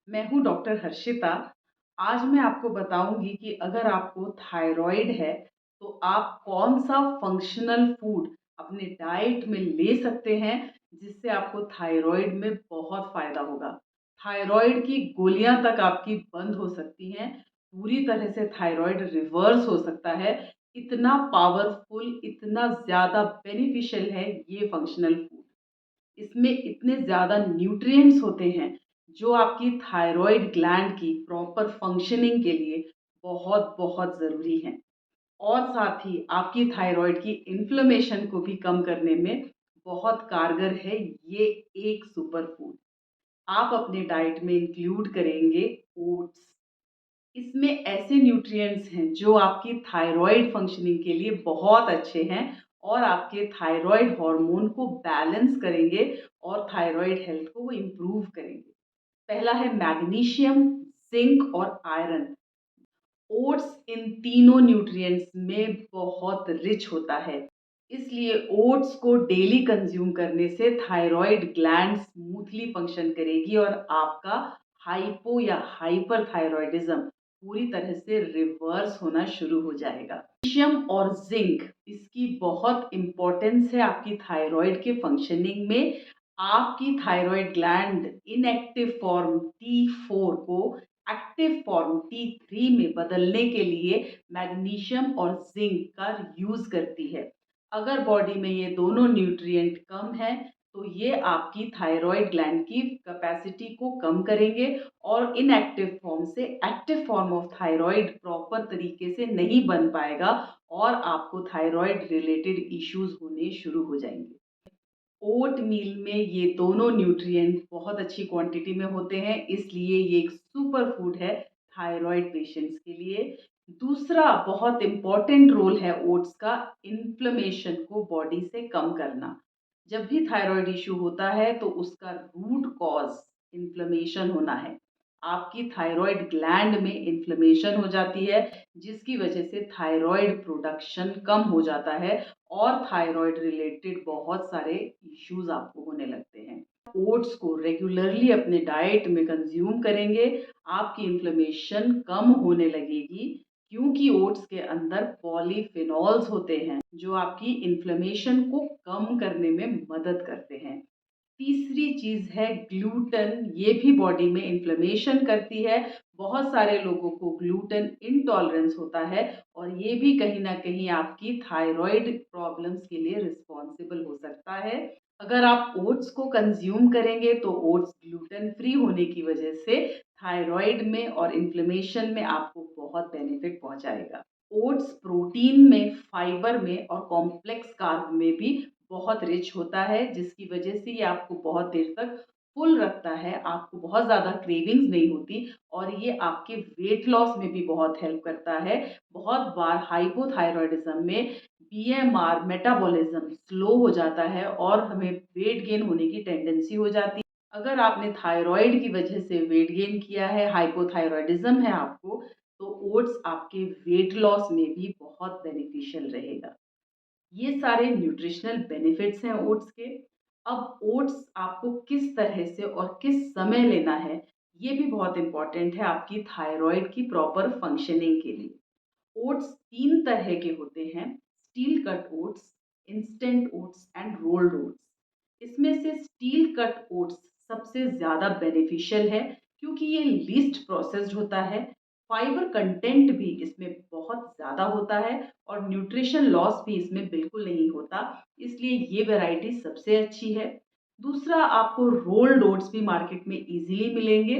मैं हूँ डॉक्टर हर्षिता। आज मैं आपको बताऊँगी कि अगर आपको थायरॉइड है, तो आप कौन-सा फंक्शनल फूड अपने डाइट में ले सकते हैं, जिससे आपको थायरॉइड में बहुत फ़ायदा होगा। थायरॉइड की गोलियाँ तक आपकी बंद हो सकती हैं, पूरी तरह से थायरॉइड रिवर्स हो सकता है। इतना पावरफुल, इतना ज़्यादा बेनिफिशियल है ये फंक्शनल फूड। इसमें इतने ज़्यादा न्यूट्रिएंट्स होते हैं, जो आपकी थायरॉइड ग्लैंड की प्रॉपर फंक्शनिंग के लिए बहुत-बहुत ज़रूरी हैं। और साथ ही आपकी थायरॉइड की इन्फ्लेमेशन को भी कम करने में बहुत कारगर है ये एक सुपर फूड। आप अपने डाइट में इंक्लूड करेंगे ओट्स। इसमें ऐसे न्यूट्रिएंट्स हैं जो आपकी थायरॉइड फंक्शनिंग के लिए बहुत अच्छे हैं और आपके थायरॉइड हार्मोन को बैलेंस करेंगे और थायरॉइड हेल्थ को वो इम्प्रूव करेंगे। पहला है मैग्नीशियम, जिंक और आयरन। ओट्स इन तीनों न्यूट्रिएंट्स में बहुत रिच होता है। इसलिए ओट्स को डेली कंज्यूम करने से थायरॉइड ग्लैंड स्मूथली फंक्शन करेगी और आपका हाइपो या हाइपरथायरॉयडिज्म पूरी तरह से रिवर्स होना शुरू हो जाएगा। कैल्शियम और जिंक इसकी बहुत इम्पोर्टेंस है आपकी थायरॉइड के फंक्शनिंग में। आपकी thyroid gland inactive form T4 को एक्टिव फॉर्म T3 में बदलने के लिए मैग्नीशियम और जिंक का यूज करती है। अगर बॉडी में ये दोनों न्यूट्रिएंट कम है, तो ये आपकी थायरॉइड ग्लैंड की कैपेसिटी को कम करेंगे और इनएक्टिव फॉर्म से active form of thyroid proper तरीके से नहीं बन पाएगा और आपको थायरॉइड रिलेटेड इश्यूज होने शुरू हो जाएंगे। ओट मील में ये दोनों न्यूट्रिएंट बहुत अच्छी क्वांटिटी में होते हैं, इसलिए ये एक सुपर फूड है थायरॉइड पेशेंट्स के लिए। दूसरा बहुत इम्पोर्टेंट रोल है ओट्स का, इन्फ्लेमेशन को बॉडी से कम करना। जब भी थायरॉइड इशू होता है तो उसका रूट कॉज इन्फ्लेमेशन होना है। आपकी थायरॉइड ग्लैंड में इन्फ्लेमेशन हो जाती है, जिसकी वजह से थायरॉइड प्रोडक्शन कम हो जाता है और थायरॉइड रिलेटेड बहुत सारे इश्यूज आपको होने लगते हैं। ओट्स को रेगुलरली अपने डाइट में कंज्यूम करेंगे, आपकी इन्फ्लेमेशन कम होने लगेगी, क्योंकि ओट्स के अंदर पॉलीफिनॉल्स होते हैं जो आपकी इन्फ्लेमेशन को कम करने में मदद करते हैं। तीसरी चीज़ है ग्लूटन, ये भी बॉडी में इन्फ्लेमेशन करती है। बहुत सारे लोगों को ग्लूटन इंटॉलरेंस होता है और ये भी कहीं न कहीं आपकी थायरॉइड प्रॉब्लम्स के लिए रिस्पॉन्सिबल हो सकता है। अगर आप ओट्स को कंज़्यूम करेंगे तो ओट्स ग्लूटन फ्री होने की वजह से थायरॉइड में और इन्फ्लेमेशन में आपको बहुत बेनिफिट पहुँचाएगा। ओट्स प्रोटीन में, फाइबर में और कॉम्प्लेक्स कार्ब में भी बहुत रिच होता है, जिसकी वजह से ये आपको बहुत देर तक फुल रखता है, आपको बहुत ज़्यादा क्रेविंग्स नहीं होती और ये आपके वेट लॉस में भी बहुत हेल्प करता है। बहुत बार हाइपोथायरॉयडिज़्म में बीएमआर मेटाबॉलिज़्म स्लो हो जाता है और हमें वेट गेन होने की टेंडेंसी हो जाती है। अगर आपने थायरॉइड की वजह से वेट गेन किया है, हाइपोथायरॉयडिज़्म है आपको, तो ओट्स आपके वेट लॉस में भी बहुत बेनिफिशियल रहेगा। ये सारे न्यूट्रिशनल बेनिफिट्स हैं ओट्स के। अब ओट्स आपको किस तरह से और किस समय लेना है, ये भी बहुत इम्पोर्टेंट है आपकी थायरॉइड की प्रॉपर फंक्शनिंग के लिए। ओट्स 3 तरह के होते हैं, steel cut oats, instant oats and rolled oats. इसमें से स्टील कट ओट्स सबसे ज़्यादा बेनिफिशियल है, क्योंकि ये लीस्ट प्रोसेस्ड होता है। फाइबर कंटेंट भी इसमें बहुत ज़्यादा होता है और न्यूट्रिशन लॉस भी इसमें बिल्कुल नहीं होता, इसलिए ये वैरायटी सबसे अच्छी है। दूसरा, आपको रोल्ड ओट्स भी मार्केट में ईज़िली मिलेंगे,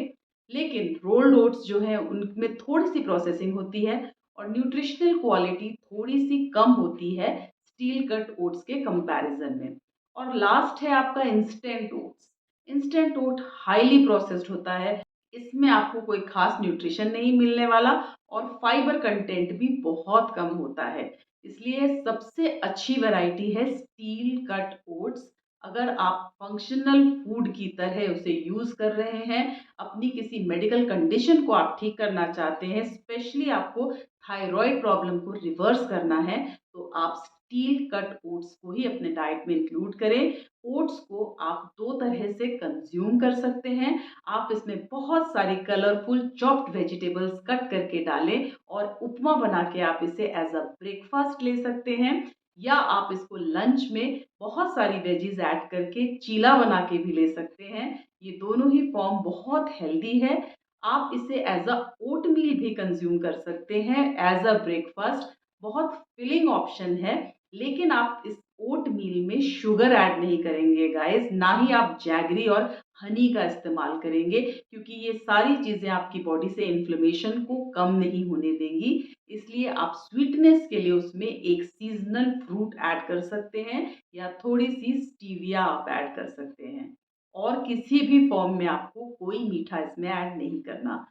लेकिन रोल्ड ओट्स जो हैं उनमें थोड़ी-सी प्रोसेसिंग होती है और न्यूट्रिशनल क्वालिटी थोड़ी-सी कम होती है स्टील कट ओट्स के कंपैरिज़न में। और लास्ट है आपका इंस्टेंट ओट्स। इंस्टेंट ओट हाईली प्रोसेस्ड होता है, इसमें आपको कोई खास न्यूट्रिशन नहीं मिलने वाला और फाइबर कंटेंट भी बहुत कम होता है। इसलिए सबसे अच्छी वैरायटी है स्टील कट ओट्स। अगर आप फंक्शनल फूड की तरह उसे यूज़ कर रहे हैं, अपनी किसी मेडिकल कंडीशन को आप ठीक करना चाहते हैं, स्पेशली आपको थायरॉइड प्रॉब्लम को रिवर्स करना है, तो आप स्टील कट ओट्स को ही अपने डाइट में इंक्लूड करें। ओट्स को आप 2 तरह से कंज़्यूम कर सकते हैं। आप इसमें बहुत सारी कलरफुल चॉप्ड वेजिटेबल्स कट करके डालें और उपमा बना के आप इसे एज़ अ ब्रेकफ़ास्ट ले सकते हैं, या आप इसको लंच में बहुत सारी वेजीज़ ऐड करके चीला बना के भी ले सकते हैं। ये दोनों ही फॉर्म बहुत हेल्दी है। आप इसे एज़ अ ओटमील भी कंज़्यूम कर सकते हैं एज़ अ ब्रेकफ़ास्ट। बहुत फिलिंग ऑप्शन है, लेकिन आप इस ओटमील में शुगर ऐड नहीं करेंगे गाइज़, ना ही आप जैगरी और हनी का इस्तेमाल करेंगे, क्योंकि ये सारी चीज़ें आपकी बॉडी से इन्फ्लेमेशन को कम नहीं होने देंगी। इसलिए आप स्वीटनेस के लिए उसमें एक सीज़नल फ्रूट ऐड कर सकते हैं, या थोड़ी-सी स्टीविया आप ऐड कर सकते हैं। और किसी भी फॉर्म में आपको कोई मीठा इसमें ऐड नहीं करना।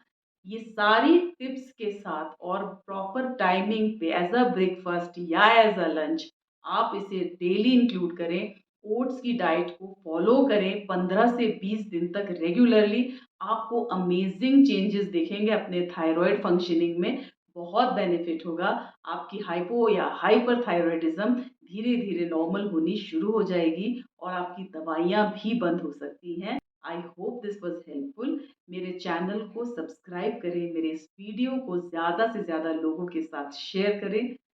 ये सारी टिप्स के साथ और प्रॉपर टाइमिंग पे एज़ अ ब्रेकफ़ास्ट या एज़ अ लंच आप इसे डेली इंक्लूड करें। ओट्स की डाइट को फ़ॉलो करें 15 से 20 दिन तक रेगुलरली। आपको अमेज़िंग चेंजेस दिखेंगे अपने थायरॉइड फंक्शनिंग में। बहुत बेनिफिट होगा। आपकी हाइपो या हाइपरथायरॉयडिज़्म धीरे-धीरे नॉर्मल होनी शुरू हो जाएगी और आपकी दवाइयाँ भी बंद हो सकती हैं। I hope this was helpful. मेरे चैनल को सब्सक्राइब करें, मेरे इस वीडियो को ज़्यादा से ज़्यादा लोगों के साथ शेयर करें।